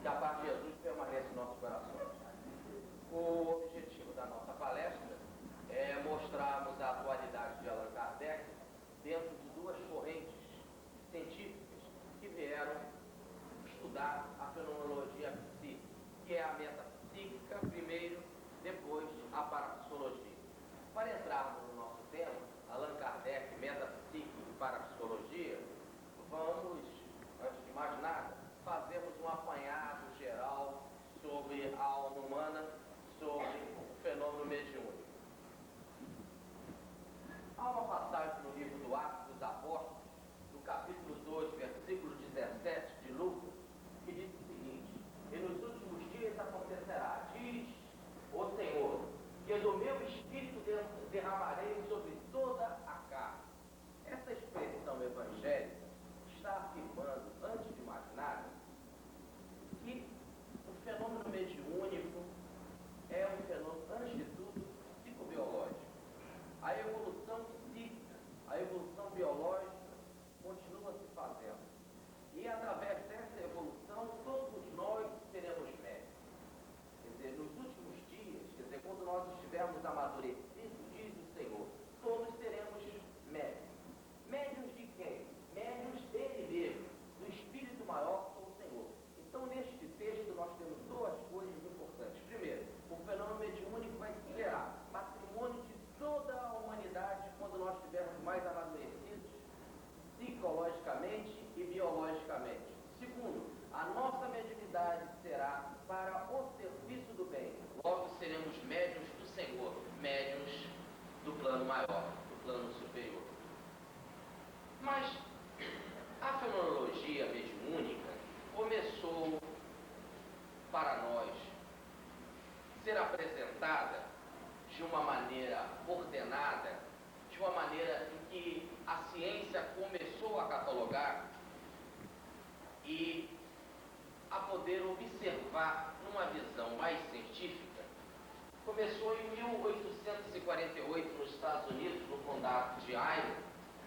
Que a paz de Jesus permanece em nossos corações. O objetivo da nossa palestra é mostrarmos a atualidade de Allan Kardec dentro de duas correntes científicas que vieram estudar a fenomenologia psíquica, que é a metapsíquica primeiro, depois a parapsicologia. Para entrarmos no nosso tema, Allan Kardec, metapsíquica e parapsicologia, vamos, antes de mais nada, fazermos um apanhado geral sobre a alma humana, sobre o fenômeno mediúnico. Há uma passagem no livro do Atos dos Apóstolos, no capítulo 2, versículo 17 de Lucas, que diz o seguinte: e nos últimos dias acontecerá, diz o Senhor, que do meu espírito derramarei sobre toda a carne. Essa expressão evangélica está afirmando, antes de mais nada, que o fenômeno mediúnico é um fenômeno, antes de tudo, psicobiológico. A evolução psíquica, a evolução biológica continua se fazendo. E através dessa evolução, todos nós seremos médicos. Quer dizer, nos últimos dias, quer dizer, quando nós estivermos amadurecidos, diz o Senhor, todos seremos médicos. Médiuns de quem? Médiuns dele mesmo, do Espírito Maior com o Senhor. Então, neste texto, nós temos duas coisas importantes. Primeiro, o fenômeno mediúnico vai gerar patrimônio de toda a humanidade quando nós estivermos mais amadurecidos, psicologicamente e biologicamente. Segundo, a nossa mediunidade será para o serviço do bem. Logo, seremos médiuns do Senhor, médiuns do plano maior, do plano superior. Mas a fenomenologia mediúnica começou para nós ser apresentada de uma maneira ordenada, de uma maneira em que a ciência começou a catalogar e a poder observar numa visão mais científica. Começou em 1848 nos Estados Unidos, no condado de Iowa,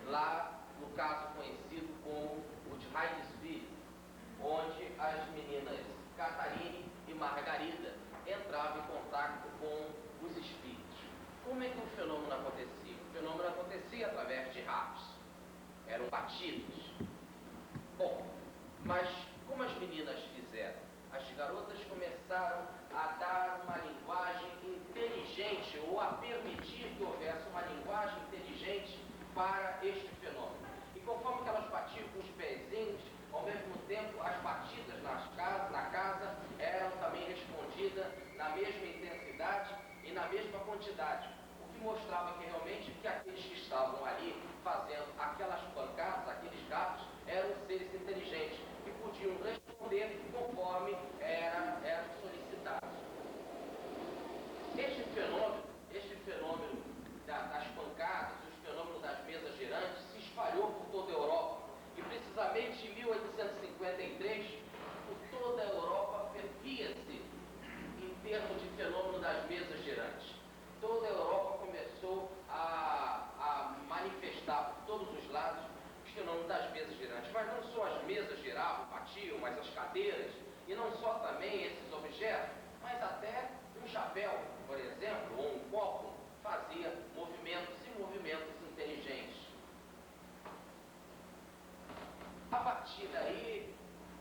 lá no caso conhecido como o de Hydesville, onde as meninas Catarine e Margarida entravam em contato com os espíritos. Como é que o fenômeno acontecia? O fenômeno acontecia através de raptos. Eram batidos. Bom, mas como as meninas fizeram? As garotas começaram a dar uma linguagem inteligente, ou a permitir que houvesse uma linguagem inteligente para este fenômeno. E conforme que elas batiam com os pezinhos, ao mesmo tempo as batidas na casa eram também respondidas na mesma intensidade e na mesma quantidade, o que mostrava que realmente que aqueles que estavam ali fazendo aquelas pancadas, aqueles gatos, eram seres inteligentes que podiam responder conforme eram solicitados. Este fenômeno das pancadas, os fenômenos das mesas girantes, se espalhou por toda a Europa. E precisamente em 1853, por toda a Europa fervia-se em termos de fenômeno das mesas girantes. Toda a Europa começou a manifestar por todos os lados os fenômenos das mesas girantes. Mas não só as mesas giravam, batiam, mas as cadeiras, e não só também esses objetos, mas até um chapéu, por exemplo, ou um copo, fazia movimentos e movimentos inteligentes. A partir daí,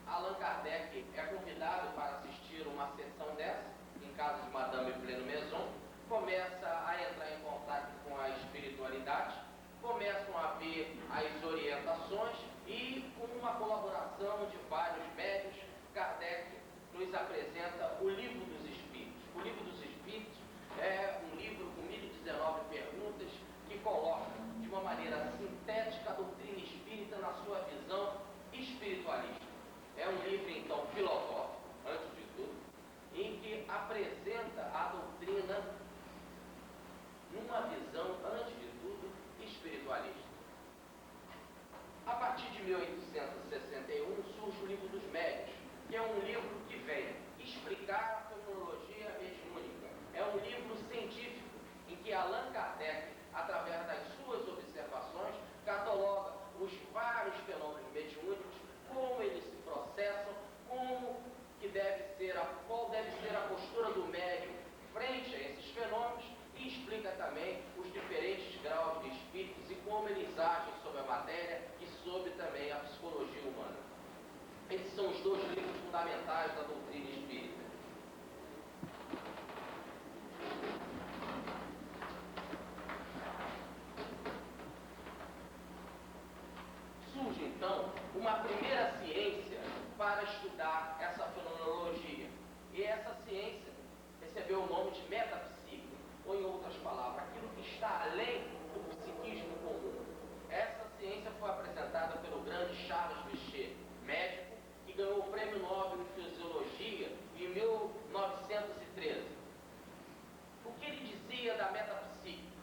Allan Kardec é convidado para assistir uma sessão dessa, em casa de Madame Pleno Maison, começa a entrar em contato com a espiritualidade, começam a ver as orientações e, com uma colaboração de vários médios, Kardec nos apresenta o Livro dos Espíritos. O Livro dos Espíritos é um livro com 1019 perguntas que coloca de uma maneira sintética a doutrina espírita na sua visão espiritualista. fundamentais da doutrina espírita. Surge, então, uma primeira ciência para estudar essa fenomenologia. E essa ciência recebeu o nome de metapsíquica, ou em outras palavras, aquilo que está além do psiquismo comum. Essa ciência foi apresentada pelo grande Charles Richer, médico, que ganhou o Prêmio Nobel de Fisiologia em 1913. O que ele dizia da metapsíquica?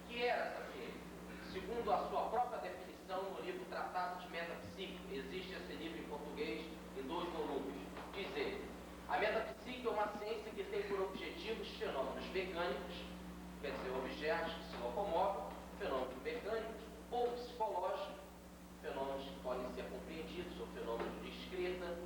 O que era essa ciência? Segundo a sua própria definição no livro Tratado de Metapsíquica, existe esse livro em português em 2 volumes, diz ele: a metapsíquica é uma ciência que tem por objetivo os fenômenos mecânicos, quer dizer, objetos que se locomovem, fenômenos mecânicos ou psicológicos, fenômenos que podem ser compreendidos, ou fenômenos de escrita,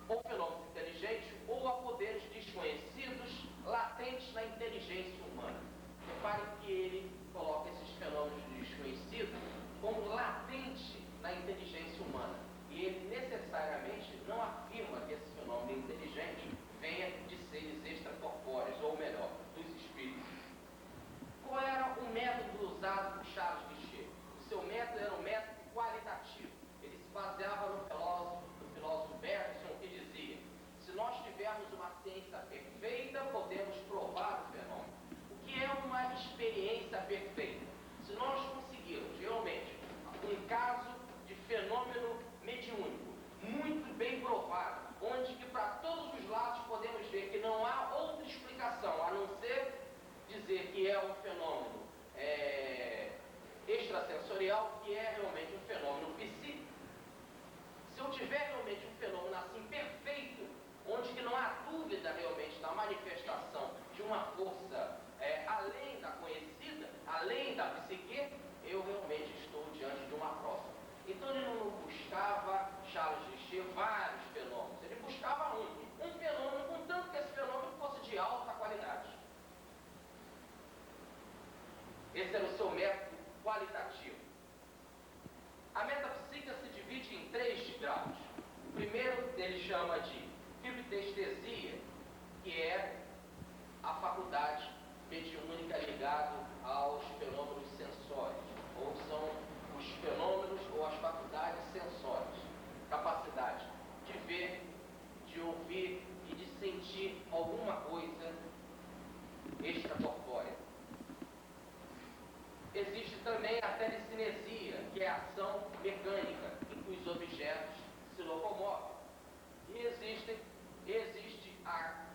ou fenômenos inteligentes, ou a poderes desconhecidos, latentes na inteligência humana. Repare que ele coloca esses fenômenos desconhecidos como latente na inteligência humana. E ele necessariamente não afirma que esse fenômeno inteligente venha de seres extracorpóreos, ou melhor, dos espíritos. Qual era o método usado por Charles Richer? O seu método era um método qualitativo. Ele se baseava no filósofo Bergson, que dizia: se nós tivermos uma ciência perfeita, podemos provar o fenômeno. O que é uma experiência perfeita? Se nós conseguirmos realmente um caso de fenômeno mediúnico muito bem provado, onde que para todos os lados podemos ver que não há outra explicação a não ser dizer que é um fenômeno extrasensorial, que é realmente um fenômeno psíquico. Se eu tiver realmente um fenômeno assim perfeito, onde que não há dúvida realmente da manifestação de uma força além da conhecida, além da psique, eu realmente estou diante de uma prova. Então ele não buscava, Charles Richer, vários fenômenos. Ele buscava um fenômeno, contanto que esse fenômeno fosse de alta qualidade. Esse era o seu método qualitativo. A metapsíquica se divide em 3 graus. O primeiro ele chama de fibritestesia, que é a faculdade mediúnica ligada aos fenômenos sensórios, ou são os fenômenos ou as faculdades sensórias, capacidade de ver, de ouvir e de sentir alguma coisa extracorpórea. Existe também a telecinesia, que é a ação mecânica, em que os objetos se locomovem. E existe a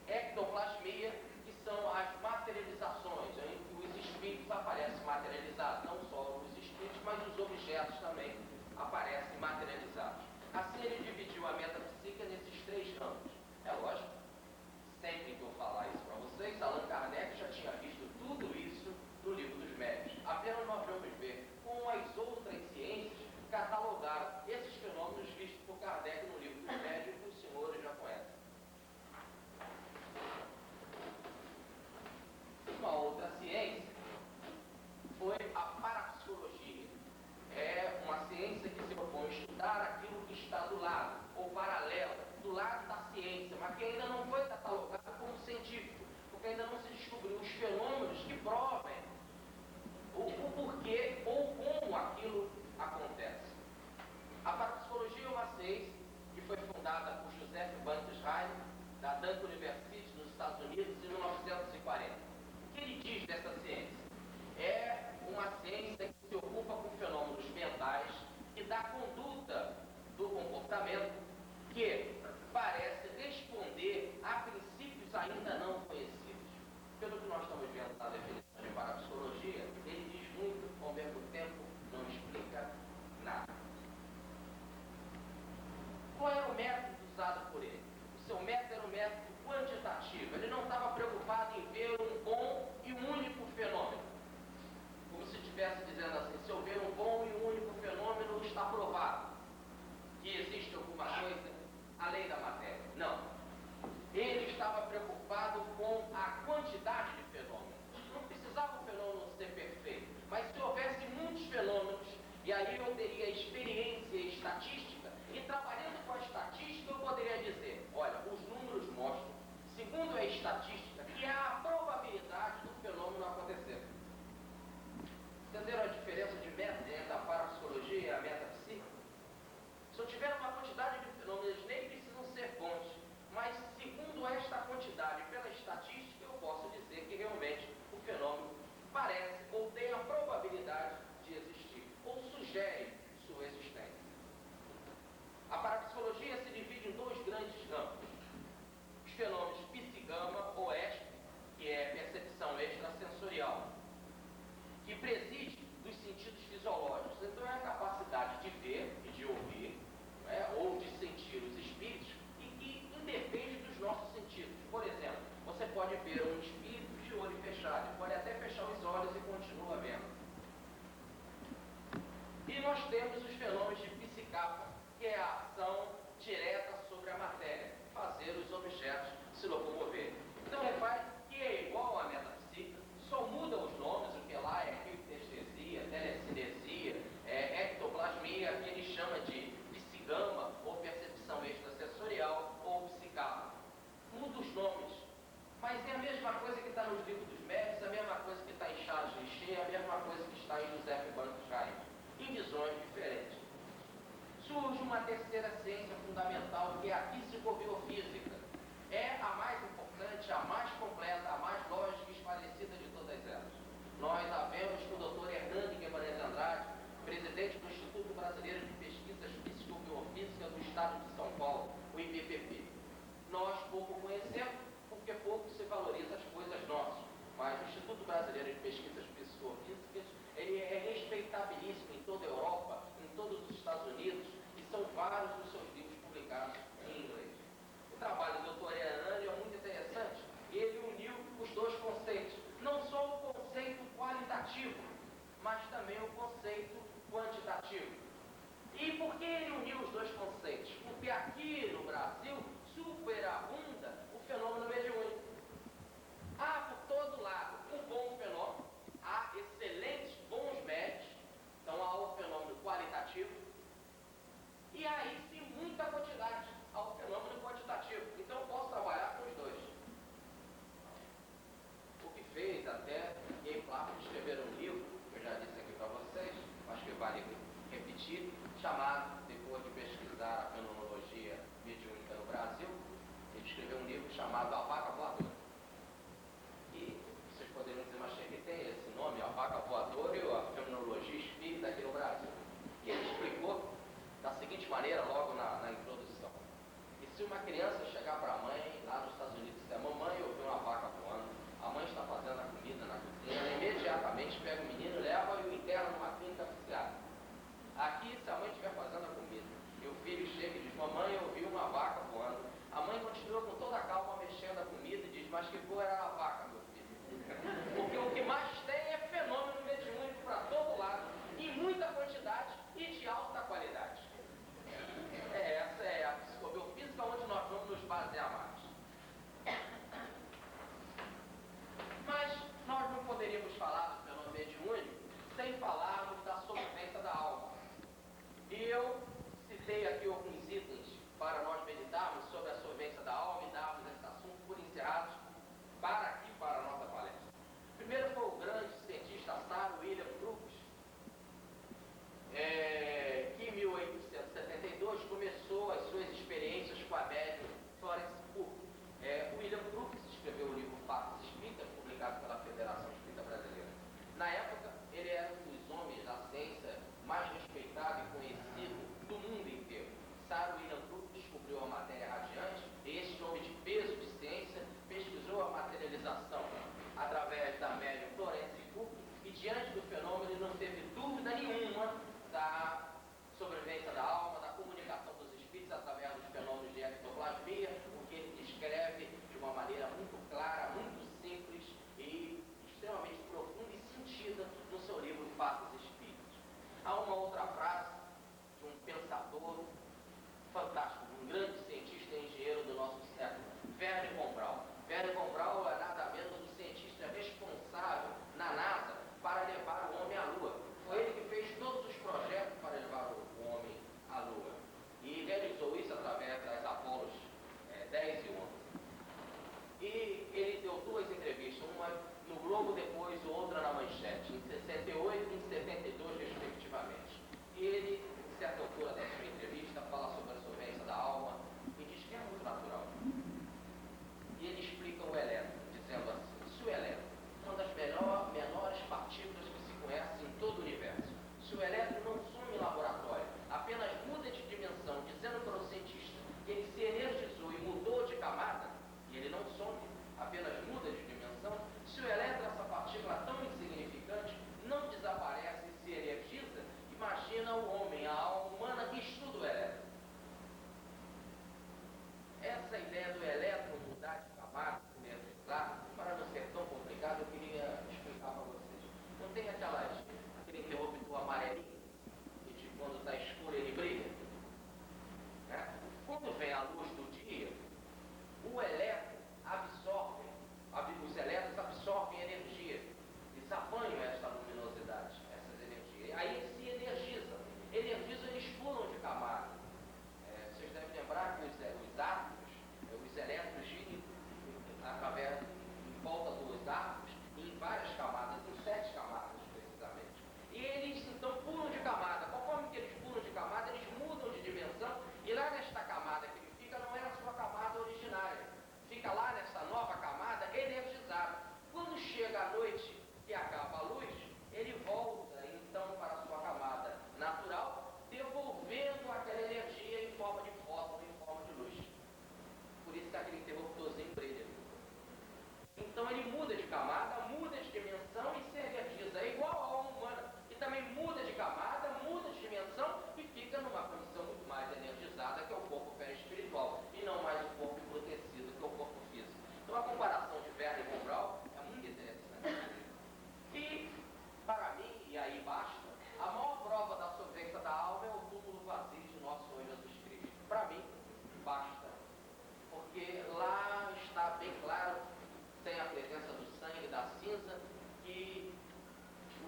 ectoplasmia, que são as materializações, em que os espíritos aparecem materializados. Não só os espíritos, mas os objetos também aparecem materializados. Assim ele dividiu a metapsíquica nesses 3 ramos. É lógico, sempre que eu falar isso para vocês, Allan Kardec já tinha visto tudo isso no Livro dos Médiuns. Apenas nós vamos ver como as outras ciências catalogaram esses fenômenos vistos por Kardec no Livro dos Médiuns, que os senhores já conhecem. Uma outra ciência foi a parapsicologia. É uma ciência que se propõe estudar aquilo que está do lado, ou paralelo, do lado da ciência, mas que ainda não foi catalogado como científico, porque ainda não se descobriu os fenômenos que provem o porquê ou como aquilo acontece. A parapsicologia é uma ciência que foi fundada por Joseph Banksheim, da Duke University, nos Estados Unidos, em 1940. O que ele diz dessa ciência? É uma ciência que se ocupa com fenômenos mentais e da conduta do comportamento, que parece responder a princípios ainda não conhecidos. Pelo que nós estamos vendo na definição de parapsicologia, ele diz muito, ao mesmo tempo não explica nada. Qual era o método usado por ele? O seu método era um método quantitativo. Ele não estava preocupado em ver um bom e um único fenômeno. Como se estivesse dizendo assim: se eu ver um bom e um único fenômeno, está provado que existe alguma coisa além a experiência estatística, e trabalhando com a estatística eu poderia dizer, olha, os números mostram, segundo a estatística, que há a probabilidade do fenômeno acontecer. Entenderam a diferença da parapsicologia e a metafísica? Se eu tiver uma quantidade de fenômenos, eles nem precisam ser bons, mas segundo esta quantidade, pela estatística, eu posso dizer que realmente o fenômeno parece ou tem a probabilidade de existir, ou sugere sua existência. A parapsicologia se divide em dois grandes campos: os fenômenos psi-gama ou extra, que é percepção extrasensorial, que preside dos sentidos fisiológicos. Então é a capacidade de ver e de ouvir, ou de sentir os espíritos, e que independe dos nossos sentidos. Por exemplo, você pode ver um espírito de olho fechado, pode até fechar os olhos e continua vendo. E nós temos os fenômenos de psicapa, que é a ação direta sobre a matéria, fazer os objetos se locomoverem. Então repare que é igual à metafísica, só muda os nomes, o que lá é ectestesia, telecinesia, ectoplasmia, que ele chama de psi-gama, ou percepção extrasensorial, ou psicapa. Muda os nomes, mas é a mesma coisa que está nos livros dos médicos, a mesma coisa que está em Charles Richer, a mesma coisa que está em José Banco-Jaime, em visões diferentes. Surge uma terceira ciência fundamental, que é a psicobiofísica. É a mais importante, a mais completa, a mais lógica e esclarecida de todas elas. Nós a vemos com o Dr. Hernando Guimarães Andrade, presidente do Instituto Brasileiro de Pesquisas Psicobiofísicas do Estado de São Paulo, o IBPP. Nós pouco conhecemos, porque pouco se valoriza as coisas nossas. Mas o Instituto Brasileiro de Pesquisas Psicofísicas, ele é respeitabilíssimo em toda a Europa, em todos os Estados Unidos, e são vários dos seus livros publicados em inglês. O trabalho do Dr. Hernando é muito interessante. Ele uniu os dois conceitos, não só o conceito qualitativo, mas também o conceito quantitativo. E por que ele uniu os dois conceitos? Porque aqui no Brasil superabunda o fenômeno mediúnico. Há por todo lado um bom fenômeno, há excelentes bons médios, então há o fenômeno qualitativo, e há aí sim muita quantidade, há o fenômeno quantitativo. Então eu posso trabalhar com os dois. O que fez até Gay Plafond escrever um livro, que eu já disse aqui para vocês, acho que vale repetir, chamado, depois de pesquisar a fenomenologia mediúnica no Brasil, ele escreveu um livro chamado A Vaca Voadora. E vocês poderiam dizer, mas que tem esse nome, A Vaca Voadora, e a fenomenologia espírita aqui no Brasil. E ele explicou da seguinte maneira, logo na introdução: e se uma criança chegar para a mãe, lá nos Estados Unidos, e dizer, mamãe, eu vi uma vaca voando, a mãe está fazendo a comida na cozinha, ela imediatamente pega o menino, leva e o interna numa clínica psiquiátrica. Aqui, se a mãe estiver fazendo a comida, e o filho chega e diz, mamãe, eu vi uma vaca voando, a mãe continua com toda a calma mexendo a comida e diz, mas que boa era a vaca, meu filho. Porque o que mais tem é fenômeno mediúnico para todo lado, em muita quantidade e de alta qualidade. Essa é a psicobiofísica, onde nós vamos nos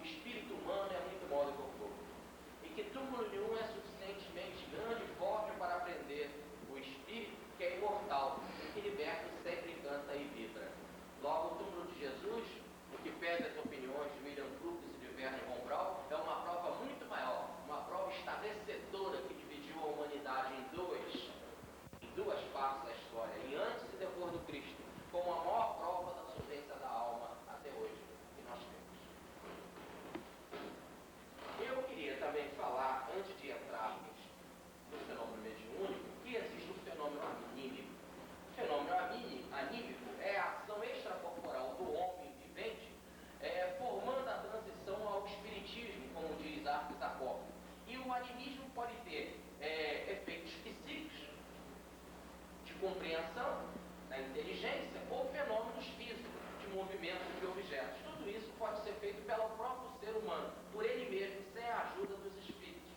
espírito humano é muito mole como fogo, e que túmulo nenhum é suficientemente grande e forte para prender o espírito, que é imortal, e que liberto sempre canta e vibra. Logo, o túmulo de Jesus, o que pede as opiniões de William Crookes e de Werner von Braun, é uma prova muito maior, uma prova estabelecedora que dividiu a humanidade em duas partes da história, em antes e depois do Cristo, como a maior prova da solvência da alma até hoje que nós temos. Eu queria também falar, antes de entrarmos no fenômeno mediúnico, que existe o fenômeno anímico. O fenômeno anímico é a ação extracorporal do homem vivente, formando a transição ao espiritismo, como diz Arthur Jacob. E o animismo pode ter efeitos psíquicos, de compreensão da inteligência, ou fenômenos físicos, de movimento de objetos. Tudo isso pode ser feito pelo próprio ser humano, por ele mesmo, sem a ajuda dos espíritos.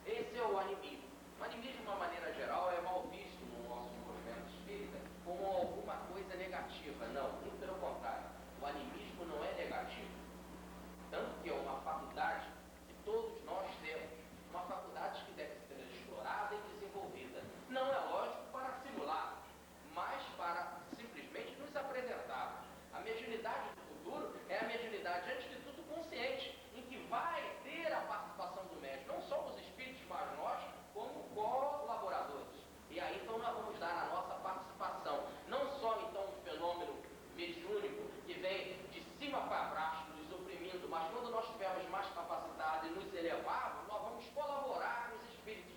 Esse é o animismo. O animismo, de uma maneira geral, é mal visto no nosso movimento espírita como alguma coisa negativa. Não, muito pelo contrário. O animismo não é negativo. Tanto que é uma faculdade que todos nós temos. Uma faculdade que deve ser explorada e desenvolvida. Não é lógico para simular, mas para simplesmente nos apresentar. A mediunidade do futuro é a mediunidade, antes de tudo, consciente, em que vai ter a participação do médium, não só os espíritos, mas nós, como colaboradores. E aí, então, nós vamos dar a nossa participação. Não só, então, um fenômeno mediúnico que vem de cima para baixo, nos oprimindo, mas quando nós tivermos mais capacidade e nos elevarmos, nós vamos colaborar com os espíritos.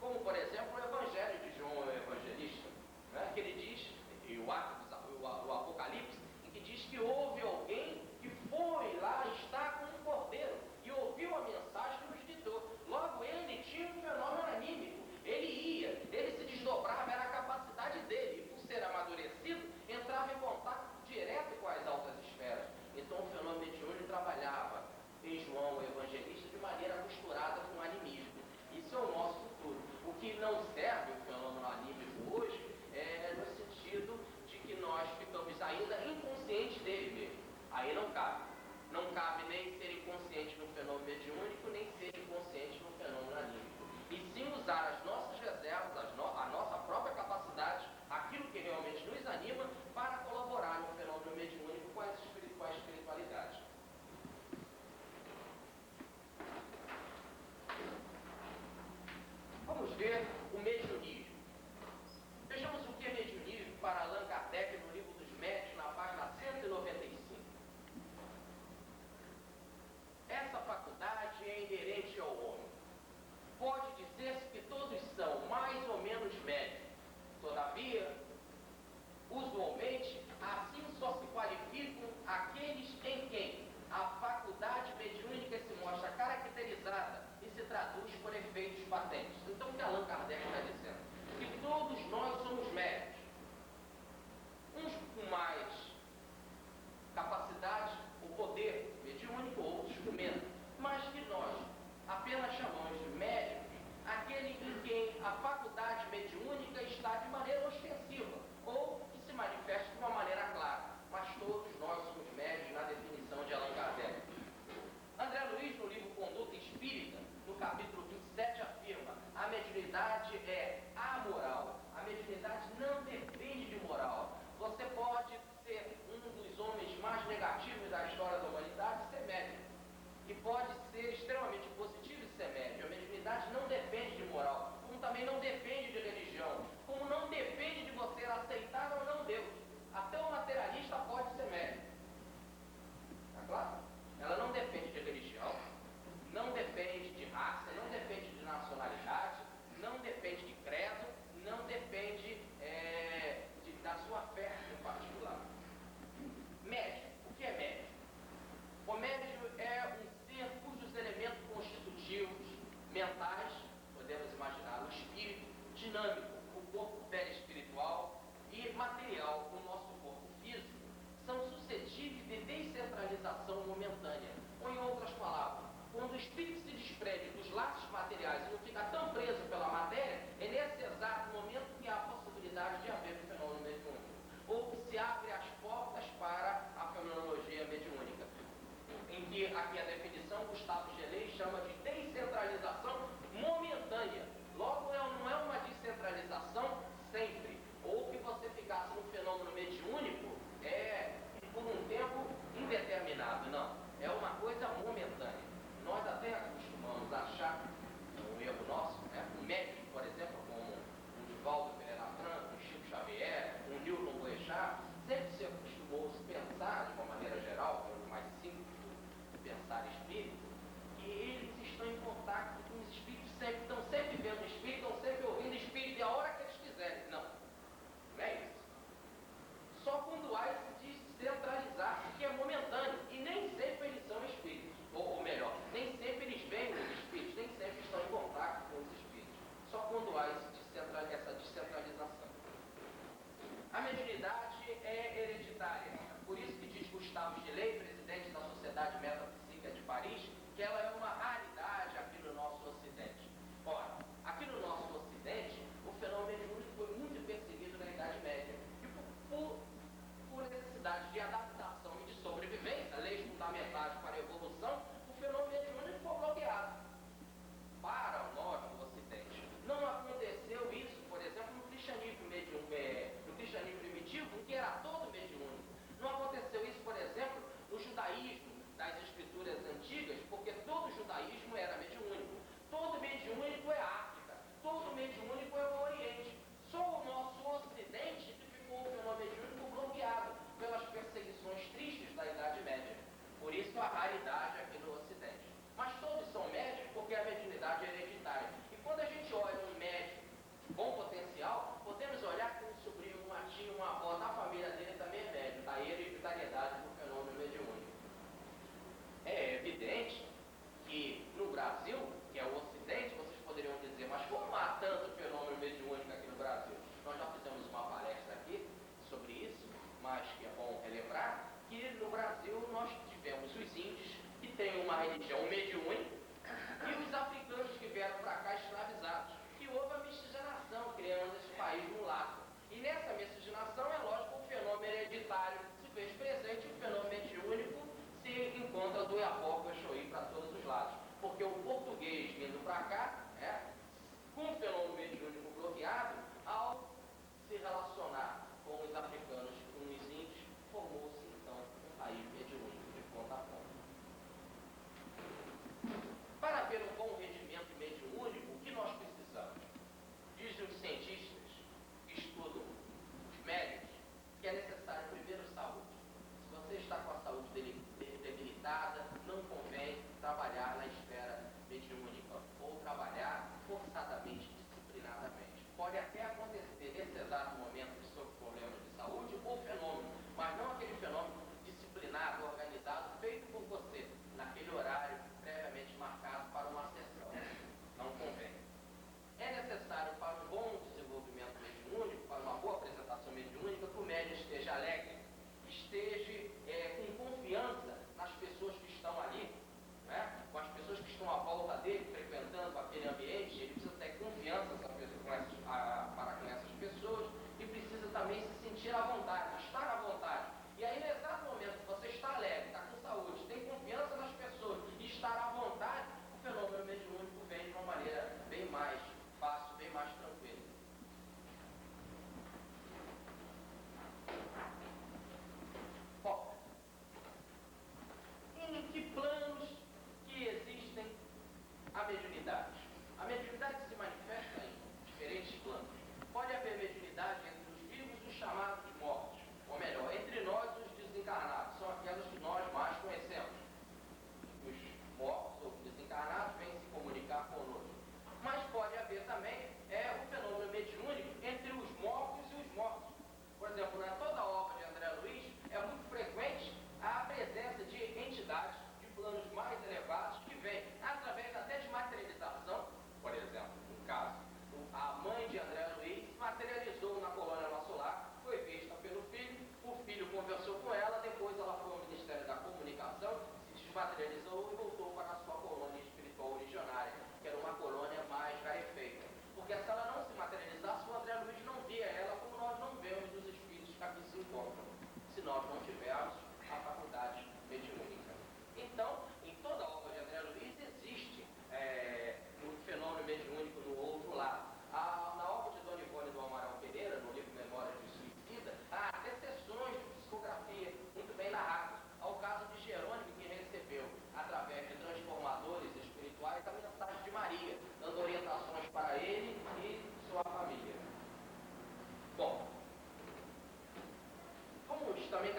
Como, por exemplo, o Evangelho de João o Evangelista, né, que ele diz, e o Apocalipse, em que diz que houve alguém que foi lá, está com um cordeiro, e ouviu a mensagem e nos ditou. Logo, ele tinha um fenômeno anímico. Ele se desdobrava, era a capacidade dele, e por ser amadurecido, entrava em contato direto com as altas esferas. Então, o fenômeno mediúnico trabalhava em João o Evangelista de maneira costurada com o animismo. Isso é o nosso futuro. O que não serve o fenômeno anímico hoje é no sentido de que nós ficamos ainda inconscientes dele mesmo. Aí não cabe. Não cabe nem ser inconsciente no fenômeno mediúnico, nem ser inconsciente no fenômeno anímico. E sim usar as nossas reservas, a nossa própria capacidade, aquilo que realmente nos anima, para colaborar no fenômeno mediúnico com a espiritualidade. Vamos ver o mediunismo. Vejamos o que é mediunismo para Allan Kardec no Livro dos Médiuns, na página 195. Essa faculdade é inerente ao homem. Pode dizer-se que todos são mais ou menos médios. Todavia, usualmente, assim só se qualificam aqueles em quem a faculdade mediúnica se mostra caracterizada e se traduz por efeitos patentes. Então, o que Allan Kardec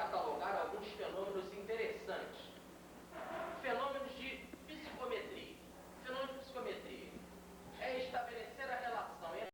catalogar.